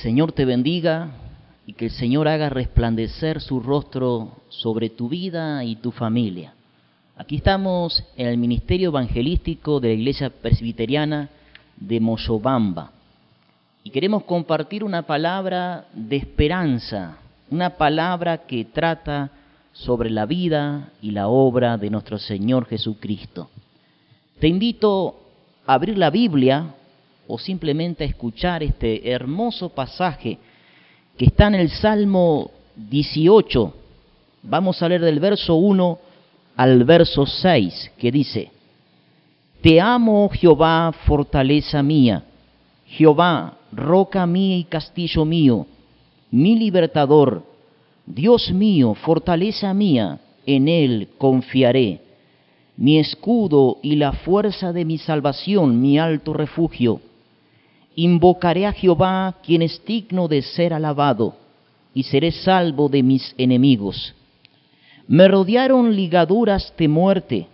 Señor te bendiga y que el Señor haga resplandecer su rostro sobre tu vida y tu familia. Aquí estamos en el Ministerio Evangelístico de la Iglesia Presbiteriana de Moyobamba y queremos compartir una palabra de esperanza, una palabra que trata sobre la vida y la obra de nuestro Señor Jesucristo. Te invito a abrir la Biblia o simplemente a escuchar este hermoso pasaje que está en el Salmo 18. Vamos a leer del verso 1 al verso 6, que dice: Te amo, oh Jehová, fortaleza mía, Jehová, roca mía y castillo mío, mi libertador, Dios mío, fortaleza mía, en Él confiaré, mi escudo y la fuerza de mi salvación, mi alto refugio. Invocaré a Jehová, quien es digno de ser alabado, y seré salvo de mis enemigos. Me rodearon ligaduras de muerte,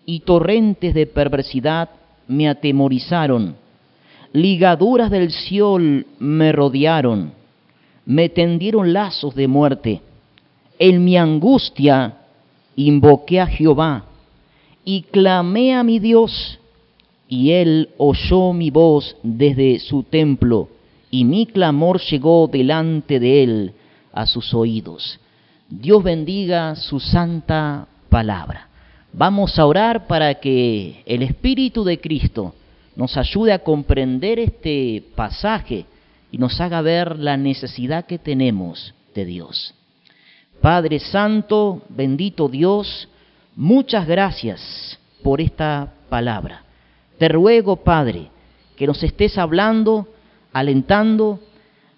y torrentes de perversidad me atemorizaron. Ligaduras del Siol me rodearon, me tendieron lazos de muerte. En mi angustia invoqué a Jehová, y clamé a mi Dios, y él oyó mi voz desde su templo, y mi clamor llegó delante de él a sus oídos. Dios bendiga su santa palabra. Vamos a orar para que el Espíritu de Cristo nos ayude a comprender este pasaje y nos haga ver la necesidad que tenemos de Dios. Padre Santo, bendito Dios, muchas gracias por esta palabra. Te ruego, Padre, que nos estés hablando, alentando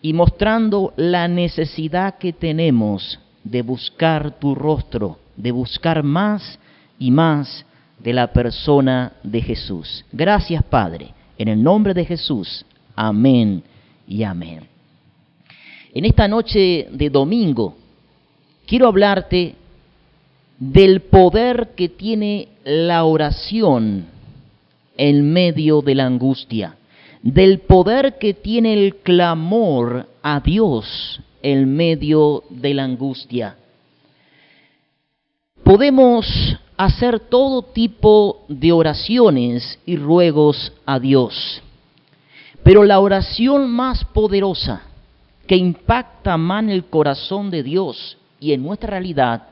y mostrando la necesidad que tenemos de buscar tu rostro, de buscar más y más de la persona de Jesús. Gracias, Padre, en el nombre de Jesús. Amén y amén. En esta noche de domingo, quiero hablarte del poder que tiene la oración en medio de la angustia, del poder que tiene el clamor a Dios en medio de la angustia. Podemos hacer todo tipo de oraciones y ruegos a Dios, pero la oración más poderosa que impacta más en el corazón de Dios y en nuestra realidad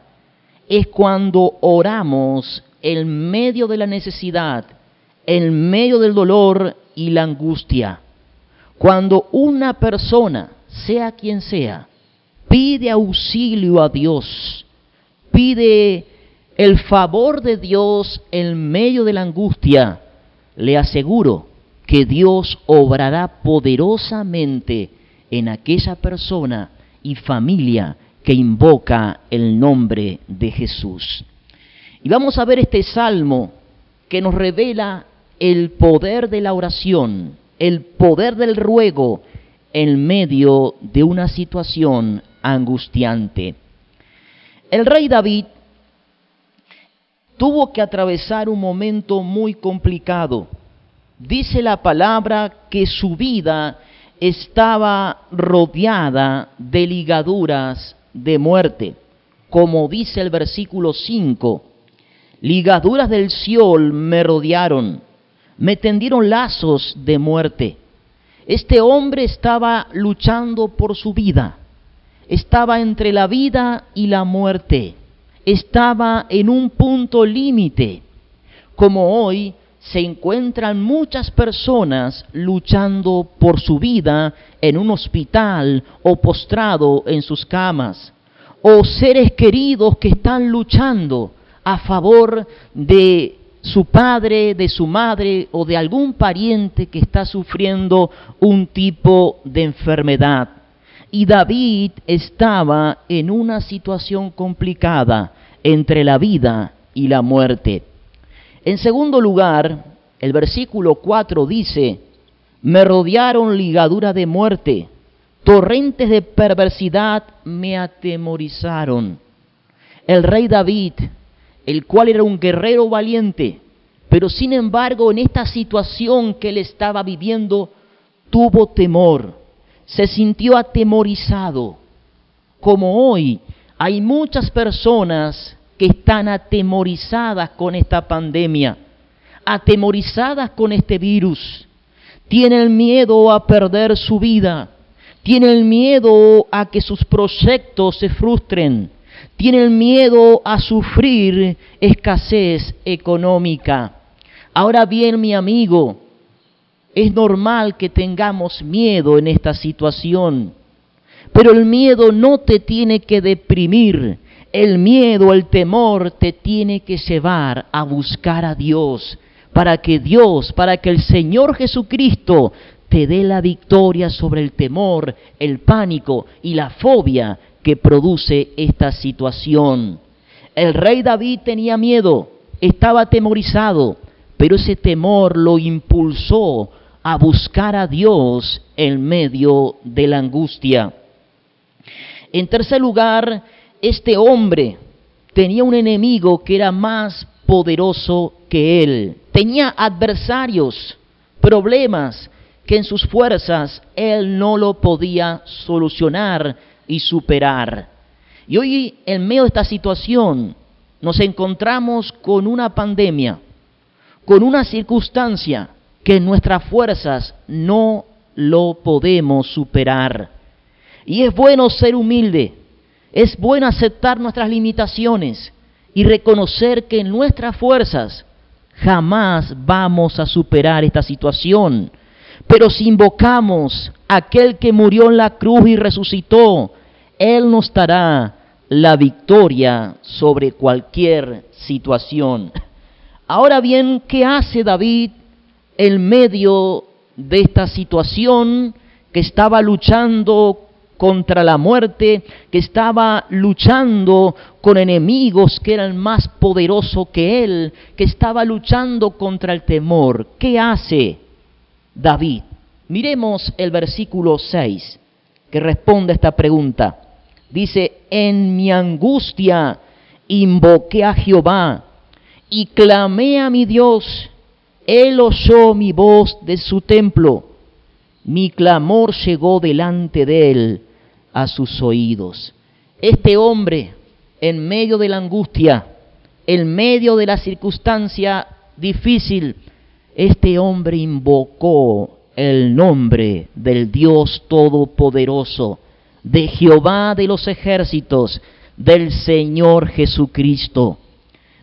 es cuando oramos en medio de la necesidad, en medio del dolor y la angustia. Cuando una persona, sea quien sea, pide auxilio a Dios, pide el favor de Dios en medio de la angustia, le aseguro que Dios obrará poderosamente en aquella persona y familia que invoca el nombre de Jesús. Y vamos a ver este salmo que nos revela el poder de la oración, el poder del ruego en medio de una situación angustiante. El rey David tuvo que atravesar un momento muy complicado. Dice la palabra que su vida estaba rodeada de ligaduras de muerte, como dice el versículo 5, ligaduras del Seol me rodearon, me tendieron lazos de muerte. Este hombre estaba luchando por su vida, estaba entre la vida y la muerte, estaba en un punto límite, como hoy se encuentran muchas personas luchando por su vida en un hospital o postrado en sus camas, o seres queridos que están luchando a favor de su padre, de su madre o de algún pariente que está sufriendo un tipo de enfermedad. Y David estaba en una situación complicada entre la vida y la muerte. En segundo lugar, el versículo 4 dice, me rodearon ligaduras de muerte, torrentes de perversidad me atemorizaron. El rey David, el cual era un guerrero valiente, pero sin embargo en esta situación que él estaba viviendo, tuvo temor, se sintió atemorizado. Como hoy hay muchas personas que están atemorizadas con esta pandemia, atemorizadas con este virus, tienen miedo a perder su vida, tienen miedo a que sus proyectos se frustren, tienen miedo a sufrir escasez económica. Ahora bien, mi amigo, es normal que tengamos miedo en esta situación, pero el miedo no te tiene que deprimir. El miedo, el temor te tiene que llevar a buscar a Dios, para que el Señor Jesucristo te dé la victoria sobre el temor, el pánico y la fobia que produce esta situación. El rey David tenía miedo, estaba atemorizado, pero ese temor lo impulsó a buscar a Dios en medio de la angustia. En tercer lugar, este hombre tenía un enemigo que era más poderoso que él. Tenía adversarios, problemas que en sus fuerzas él no lo podía solucionar y superar. Y hoy, en medio de esta situación, nos encontramos con una pandemia, con una circunstancia que en nuestras fuerzas no lo podemos superar. Y es bueno ser humilde, es bueno aceptar nuestras limitaciones y reconocer que en nuestras fuerzas jamás vamos a superar esta situación. Pero si invocamos a aquel que murió en la cruz y resucitó, Él nos dará la victoria sobre cualquier situación. Ahora bien, ¿qué hace David en medio de esta situación que estaba luchando contra la muerte, que estaba luchando con enemigos que eran más poderosos que él, que estaba luchando contra el temor? ¿Qué hace David? Miremos el versículo 6, que responde a esta pregunta. Dice: en mi angustia invoqué a Jehová y clamé a mi Dios. Él oyó mi voz de su templo. Mi clamor llegó delante de él a sus oídos. Este hombre, en medio de la angustia, en medio de la circunstancia difícil, este hombre invocó el nombre del Dios Todopoderoso, de Jehová de los ejércitos, del Señor Jesucristo.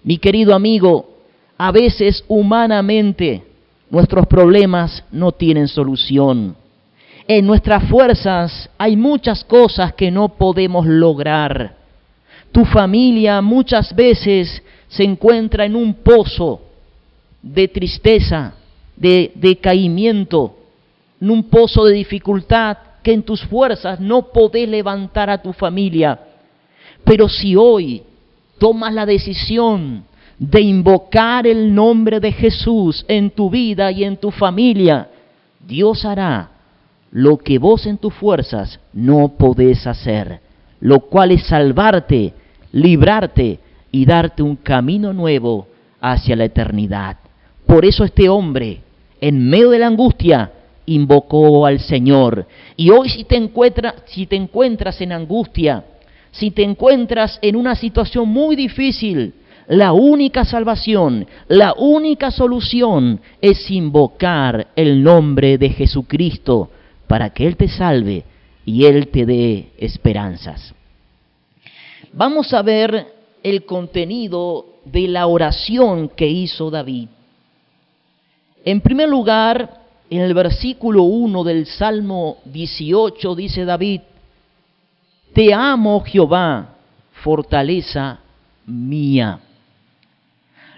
Mi querido amigo, a veces humanamente nuestros problemas no tienen solución. En nuestras fuerzas hay muchas cosas que no podemos lograr. Tu familia muchas veces se encuentra en un pozo de tristeza, de decaimiento, en un pozo de dificultad que en tus fuerzas no podés levantar a tu familia. Pero si hoy tomas la decisión de invocar el nombre de Jesús en tu vida y en tu familia, Dios hará lo que vos en tus fuerzas no podés hacer, lo cual es salvarte, librarte y darte un camino nuevo hacia la eternidad. Por eso este hombre, en medio de la angustia, invocó al Señor. Y hoy si te encuentras en angustia, si te encuentras en una situación muy difícil, la única salvación, la única solución es invocar el nombre de Jesucristo para que Él te salve y Él te dé esperanzas. Vamos a ver el contenido de la oración que hizo David. En primer lugar, en el versículo 1 del Salmo 18 dice David: te amo, Jehová, fortaleza mía.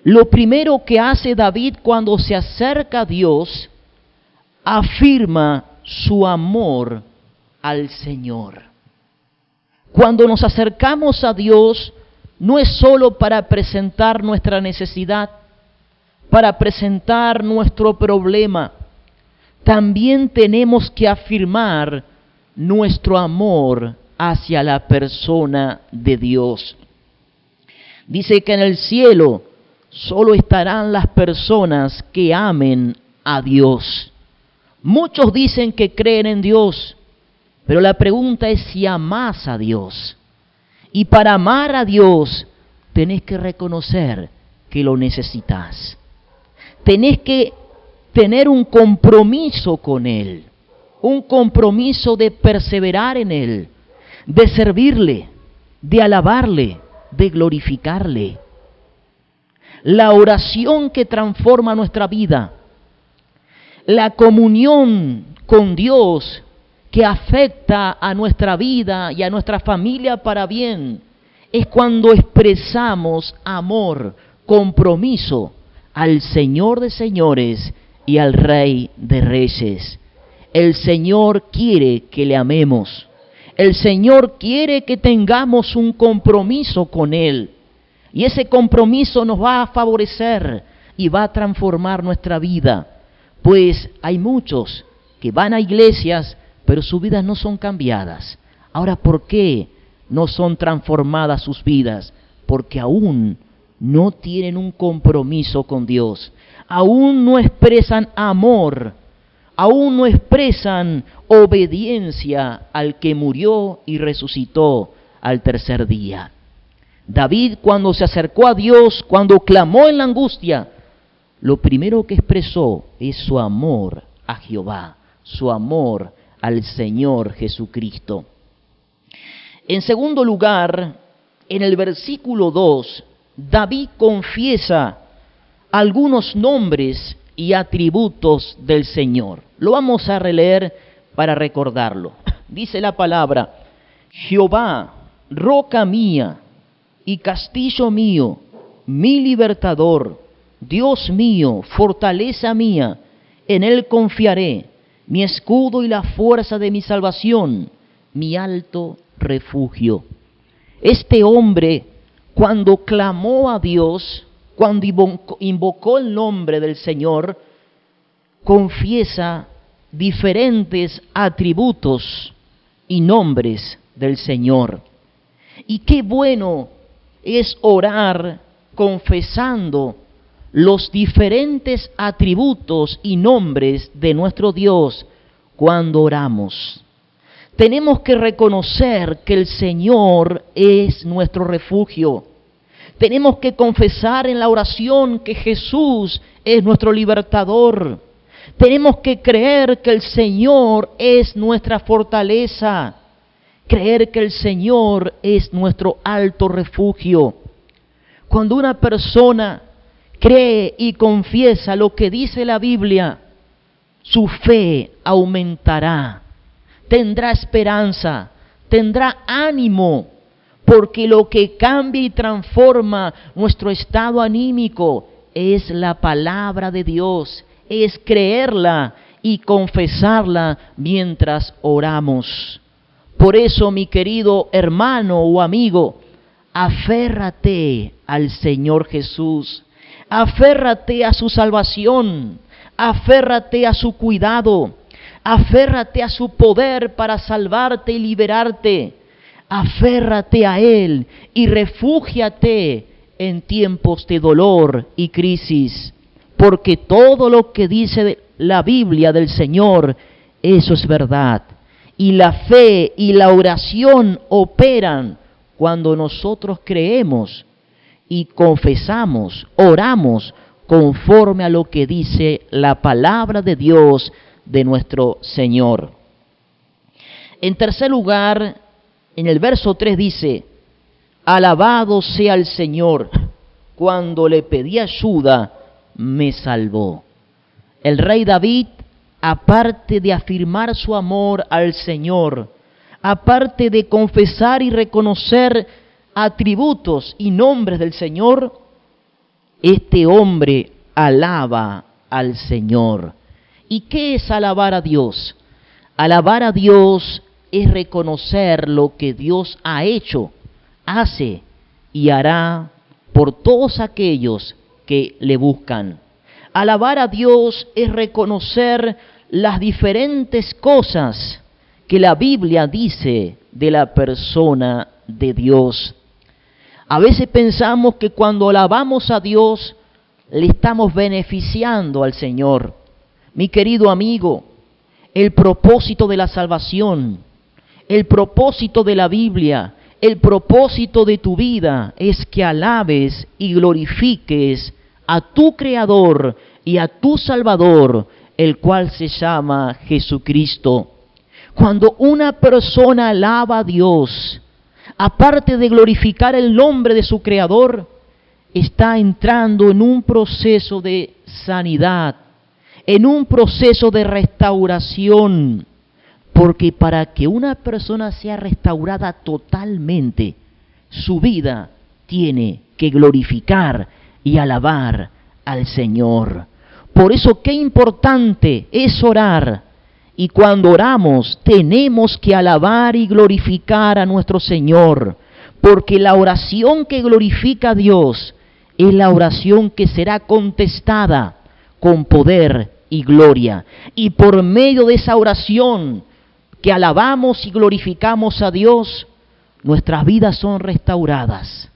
Lo primero que hace David cuando se acerca a Dios, afirma su amor al Señor. Cuando nos acercamos a Dios, no es solo para presentar nuestra necesidad, para presentar nuestro problema. También tenemos que afirmar nuestro amor hacia la persona de Dios. Dice que en el cielo solo estarán las personas que amen a Dios. Muchos dicen que creen en Dios, pero la pregunta es si amás a Dios. Y para amar a Dios tenés que reconocer que lo necesitas. Tenés que tener un compromiso con Él, un compromiso de perseverar en Él, de servirle, de alabarle, de glorificarle. La oración que transforma nuestra vida, la comunión con Dios que afecta a nuestra vida y a nuestra familia para bien, es cuando expresamos amor, compromiso al Señor de señores y al Rey de reyes. El Señor quiere que le amemos. El Señor quiere que tengamos un compromiso con Él. Y ese compromiso nos va a favorecer y va a transformar nuestra vida. Pues hay muchos que van a iglesias, pero sus vidas no son cambiadas. Ahora, ¿por qué no son transformadas sus vidas? Porque aún no tienen un compromiso con Dios. Aún no expresan amor. Aún no expresan obediencia al que murió y resucitó al tercer día. David, cuando se acercó a Dios, cuando clamó en la angustia, lo primero que expresó es su amor a Jehová, su amor al Señor Jesucristo. En segundo lugar, en el versículo 2, David confiesa algunos nombres y atributos del Señor. Lo vamos a releer para recordarlo. Dice la palabra: Jehová, roca mía y castillo mío, mi libertador, Dios mío, fortaleza mía, en Él confiaré, mi escudo y la fuerza de mi salvación, mi alto refugio. Este hombre, cuando clamó a Dios, cuando invocó el nombre del Señor, confiesa diferentes atributos y nombres del Señor. Y qué bueno es orar confesando los diferentes atributos y nombres de nuestro Dios cuando oramos. Tenemos que reconocer que el Señor es nuestro refugio. Tenemos que confesar en la oración que Jesús es nuestro libertador. Tenemos que creer que el Señor es nuestra fortaleza. Creer que el Señor es nuestro alto refugio. Cuando una persona cree y confiesa lo que dice la Biblia, su fe aumentará, tendrá esperanza, tendrá ánimo, porque lo que cambia y transforma nuestro estado anímico es la palabra de Dios, es creerla y confesarla mientras oramos. Por eso, mi querido hermano o amigo, aférrate al Señor Jesús, aférrate a su salvación, aférrate a su cuidado, aférrate a su poder para salvarte y liberarte, aférrate a Él y refúgiate en tiempos de dolor y crisis, porque todo lo que dice la Biblia del Señor, eso es verdad. Y la fe y la oración operan cuando nosotros creemos y confesamos, oramos conforme a lo que dice la palabra de Dios de nuestro Señor. En tercer lugar, en el verso 3 dice: alabado sea el Señor, cuando le pedí ayuda, me salvó. El rey David, aparte de afirmar su amor al Señor, aparte de confesar y reconocer atributos y nombres del Señor, este hombre alaba al Señor. ¿Y qué es alabar a Dios? Alabar a Dios es reconocer lo que Dios ha hecho, hace y hará por todos aquellos que le buscan. Alabar a Dios es reconocer las diferentes cosas que la Biblia dice de la persona de Dios. A veces pensamos que cuando alabamos a Dios, le estamos beneficiando al Señor. Mi querido amigo, el propósito de la salvación, el propósito de la Biblia, el propósito de tu vida es que alabes y glorifiques a tu Creador y a tu Salvador, el cual se llama Jesucristo. Cuando una persona alaba a Dios, aparte de glorificar el nombre de su Creador, está entrando en un proceso de sanidad, en un proceso de restauración, porque para que una persona sea restaurada totalmente, su vida tiene que glorificar y alabar al Señor. Por eso qué importante es orar, y cuando oramos tenemos que alabar y glorificar a nuestro Señor, porque la oración que glorifica a Dios es la oración que será contestada con poder y gloria. Y por medio de esa oración que alabamos y glorificamos a Dios, nuestras vidas son restauradas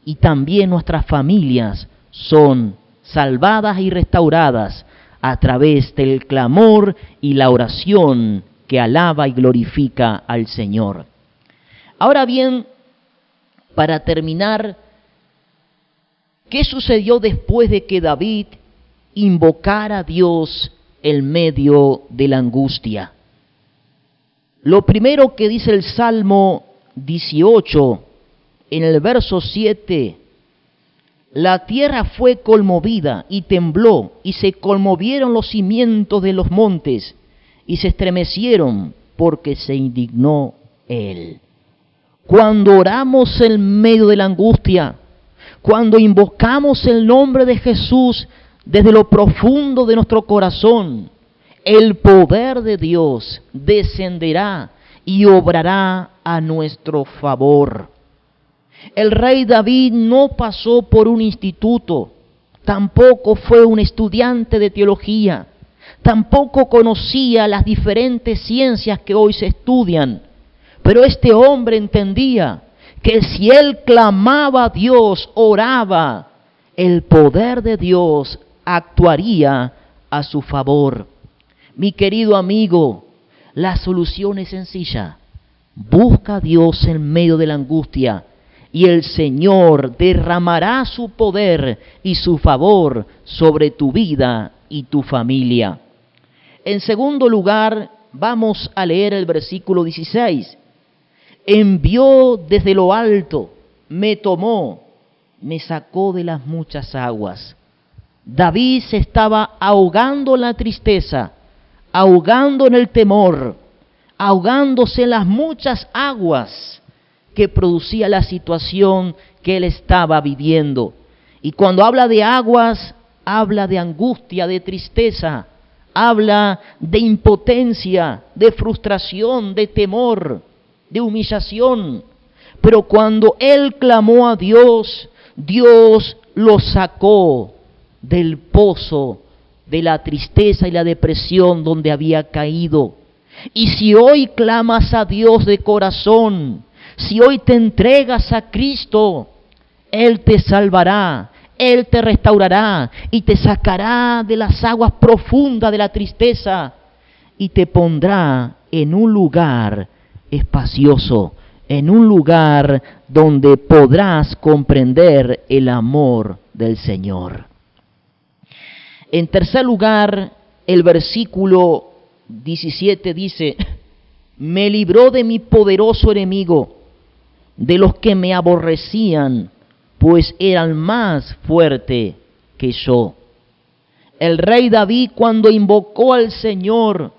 y también nuestras familias son salvadas y restauradas a través del clamor y la oración que alaba y glorifica al Señor. Ahora bien, para terminar, ¿qué sucedió después de que David invocar a Dios en medio de la angustia. Lo primero que dice el Salmo 18, en el verso 7, la tierra fue conmovida y tembló, y se conmovieron los cimientos de los montes, y se estremecieron porque se indignó Él. Cuando oramos en medio de la angustia, cuando invocamos el nombre de Jesús desde lo profundo de nuestro corazón, el poder de Dios descenderá y obrará a nuestro favor. El rey David no pasó por un instituto, tampoco fue un estudiante de teología, tampoco conocía las diferentes ciencias que hoy se estudian, pero este hombre entendía que si él clamaba a Dios, oraba, el poder de Dios actuaría a su favor. Mi querido amigo, la solución es sencilla. Busca a Dios en medio de la angustia y el Señor derramará su poder y su favor sobre tu vida y tu familia. En segundo lugar, vamos a leer el versículo 16. Envió desde lo alto, me tomó, me sacó de las muchas aguas. David se estaba ahogando en la tristeza, ahogando en el temor, ahogándose en las muchas aguas que producía la situación que él estaba viviendo. Y cuando habla de aguas, habla de angustia, de tristeza, habla de impotencia, de frustración, de temor, de humillación. Pero cuando él clamó a Dios, Dios lo sacó del pozo de la tristeza y la depresión donde había caído. Y si hoy clamas a Dios de corazón, si hoy te entregas a Cristo, Él te salvará, Él te restaurará y te sacará de las aguas profundas de la tristeza y te pondrá en un lugar espacioso, en un lugar donde podrás comprender el amor del Señor. En tercer lugar, el versículo 17 dice, me libró de mi poderoso enemigo, de los que me aborrecían, pues eran más fuerte que yo. El rey David, cuando invocó al Señor,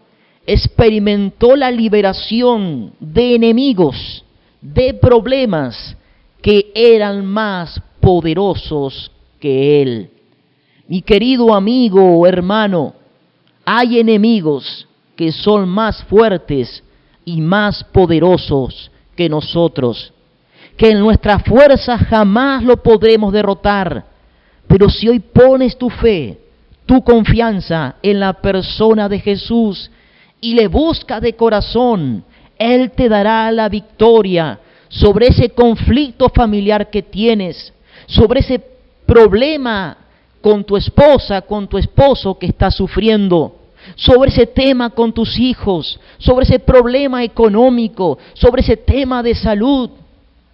experimentó la liberación de enemigos, de problemas que eran más poderosos que él. Mi querido amigo o hermano, hay enemigos que son más fuertes y más poderosos que nosotros, que en nuestra fuerza jamás lo podremos derrotar. Pero si hoy pones tu fe, tu confianza en la persona de Jesús y le buscas de corazón, Él te dará la victoria sobre ese conflicto familiar que tienes, sobre ese problema con tu esposa, con tu esposo que está sufriendo, sobre ese tema con tus hijos, sobre ese problema económico, sobre ese tema de salud.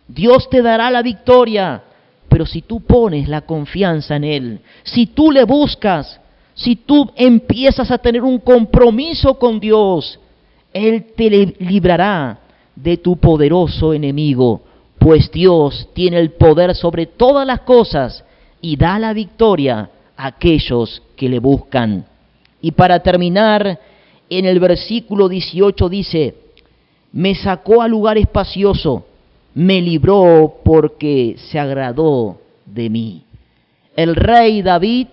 Dios te dará la victoria, pero si tú pones la confianza en Él, si tú le buscas, si tú empiezas a tener un compromiso con Dios, Él te librará de tu poderoso enemigo, pues Dios tiene el poder sobre todas las cosas y da la victoria a aquellos que le buscan. Y para terminar, en el versículo 18 dice, me sacó a lugar espacioso, me libró porque se agradó de mí. El rey David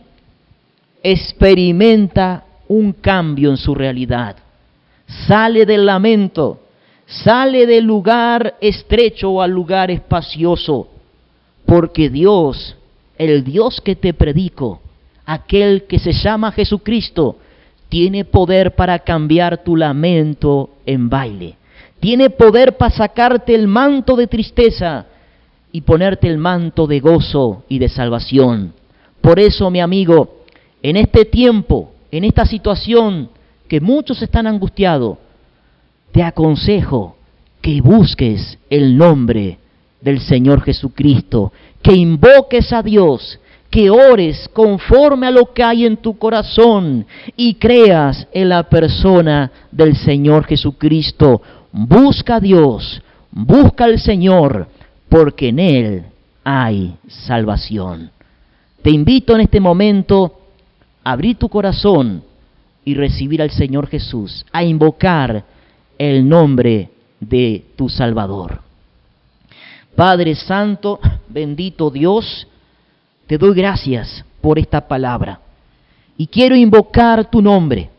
experimenta un cambio en su realidad. Sale del lamento, sale del lugar estrecho al lugar espacioso, porque Dios, el Dios que te predico, aquel que se llama Jesucristo, tiene poder para cambiar tu lamento en baile. Tiene poder para sacarte el manto de tristeza y ponerte el manto de gozo y de salvación. Por eso, mi amigo, en este tiempo, en esta situación que muchos están angustiados, te aconsejo que busques el nombre del Señor Jesucristo, que invoques a Dios, que ores conforme a lo que hay en tu corazón y creas en la persona del Señor Jesucristo. Busca a Dios, busca al Señor, porque en Él hay salvación. Te invito en este momento a abrir tu corazón y recibir al Señor Jesús, a invocar el nombre de tu Salvador. Padre Santo, bendito Dios, te doy gracias por esta palabra. Y quiero invocar tu nombre.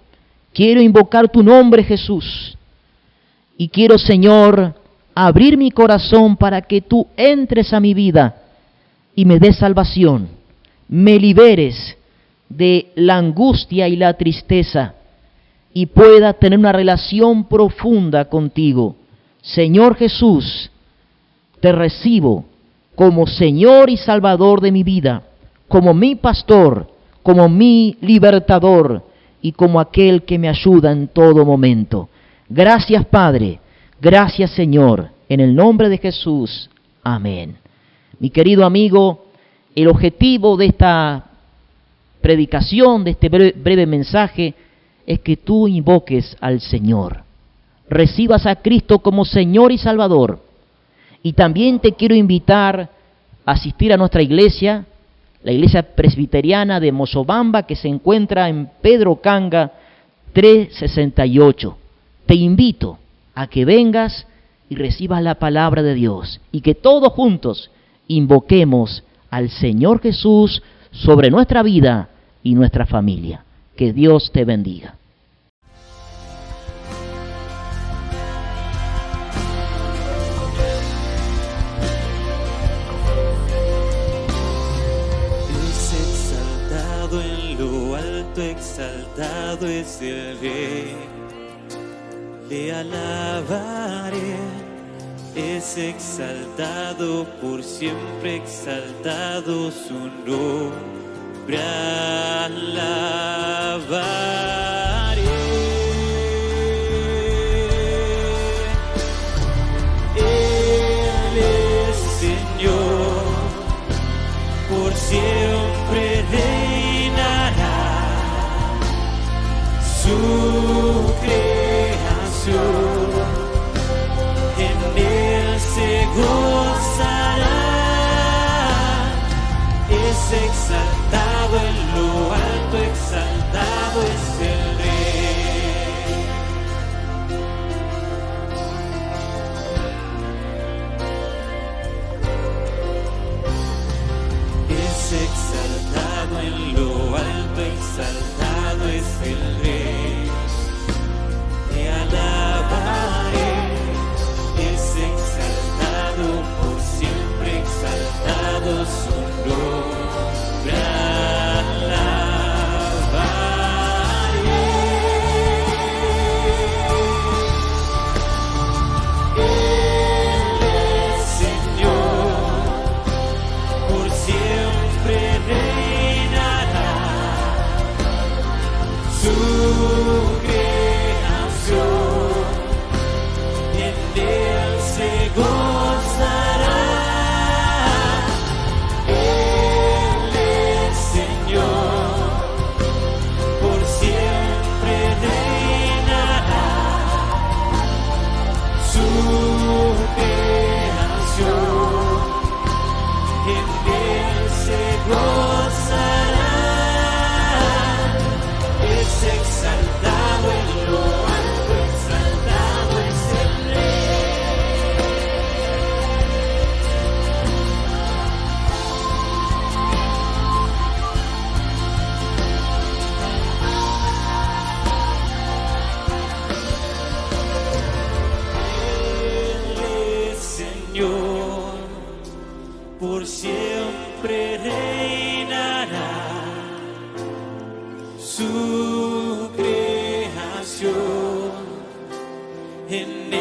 Quiero invocar tu nombre, Jesús. Y quiero, Señor, abrir mi corazón para que tú entres a mi vida y me des salvación. Me liberes de la angustia y la tristeza y pueda tener una relación profunda contigo. Señor Jesús, te recibo como Señor y Salvador de mi vida, como mi pastor, como mi libertador y como aquel que me ayuda en todo momento. Gracias, Padre. Gracias, Señor. En el nombre de Jesús. Amén. Mi querido amigo, el objetivo de esta predicación, de este breve mensaje, es que tú invoques al Señor. Recibas a Cristo como Señor y Salvador. Y también te quiero invitar a asistir a nuestra iglesia, la iglesia presbiteriana de Mozobamba, que se encuentra en Pedro Canga 368. Te invito a que vengas y recibas la palabra de Dios y que todos juntos invoquemos al Señor Jesús sobre nuestra vida y nuestra familia. Que Dios te bendiga. Exaltado es el Rey, le alabaré, es exaltado por siempre, exaltado su nombre, alabaré. Él es Señor, por siempre reinará. Su creación, en Él se gozará, es exaltado en lo alto, exaltado es el Rey. Es exaltado en lo alto, exaltado es el Rey. Es exaltado por siempre, exaltado su nombre, alabaré. Él es Señor, por siempre reinará. Su por siempre reinará. Su creación en